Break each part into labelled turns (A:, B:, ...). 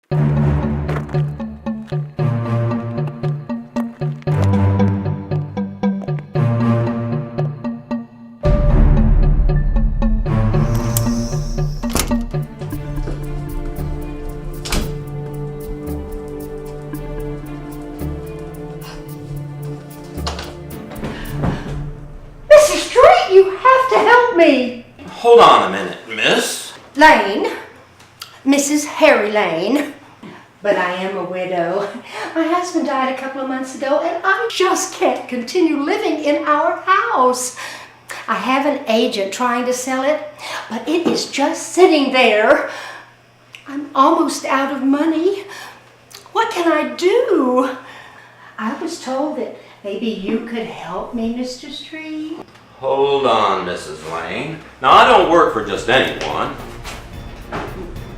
A: You have to help me.
B: Hold on a minute, miss.
A: Lane, Mrs. Harry Lane. But I am a widow. My husband died a couple of months ago and I just can't continue living in our house. I have an agent trying to sell it, but it is just sitting there. I'm almost out of money. What can I do? I was told that maybe you could help me, Mr. Street.
B: Hold on, Mrs. Lane. Now, I don't work for just anyone,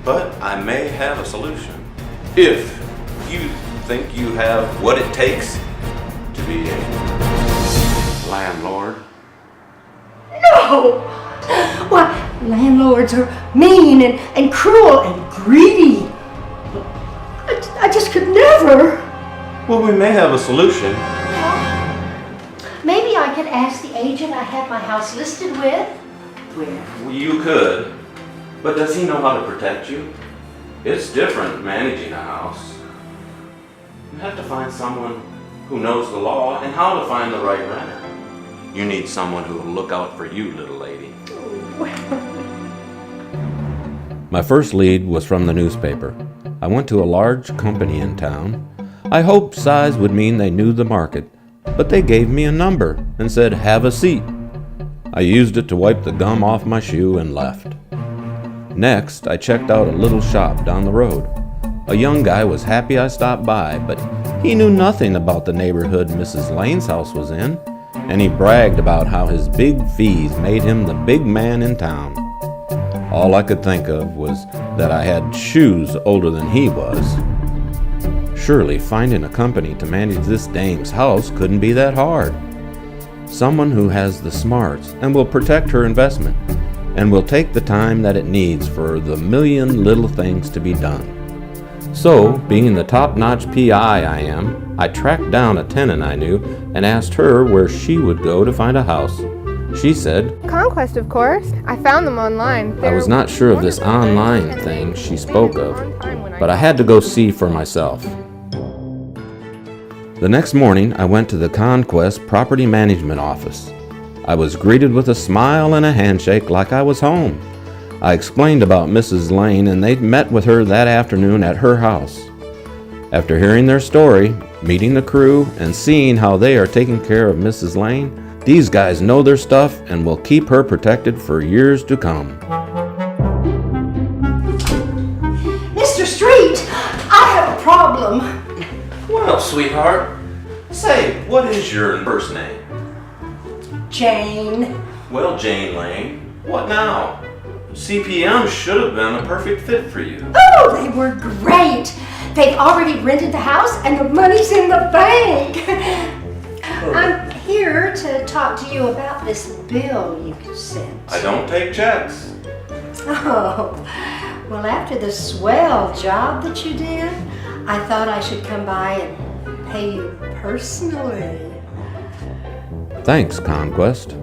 B: but I may have a solution. If you think you have what it takes to be a landlord.
A: No! Why, landlords are mean and cruel and greedy. I just could never.
B: Well, we may have a solution.
A: Maybe I could ask the agent I have my house listed with.
B: Well, you could, but does he know how to protect you? It's different managing a house. You have to find someone who knows the law and how to find the right renter. You need someone who will look out for you, little lady. My first lead was from the newspaper. I went to a large company in town. I hoped size would mean they knew the market, but they gave me a number and said, "Have a seat." I used it to wipe the gum off my shoe and left. Next, I checked out a little shop down the road. A young guy was happy I stopped by, but he knew nothing about the neighborhood Mrs. Lane's house was in, and he bragged about how his big fees made him the big man in town. All I could think of was that I had shoes older than he was. Surely finding a company to manage this dame's house couldn't be that hard. Someone who has the smarts and will protect her investment and will take the time that it needs for the million little things to be done. So, being the top-notch PI I am, I tracked down a tenant I knew and asked her where she would go to find a house. She said,
C: Conquest, of course. I found them online.
B: I was not sure of this online thing she spoke of, but I had to go see for myself. The next morning, I went to the Conquest property management office. I was greeted with a smile and a handshake like I was home. I explained about Mrs. Lane, and they'd met with her that afternoon at her house. After hearing their story, meeting the crew, and seeing how they are taking care of Mrs. Lane, these guys know their stuff and will keep her protected for years to come.
A: Mr. Street, I have a problem.
B: Well, sweetheart, say, what is your first name?
A: Jane.
B: Well, Jane Lane, what now? CPM should have been a perfect fit for you.
A: Oh, they were great. They've already rented the house and the money's in the bank. I'm here to talk to you about this bill you sent.
B: I don't take checks.
A: Oh, well, after the swell job that you did, I thought I should come by and pay you personally.
B: Thanks, Conquest.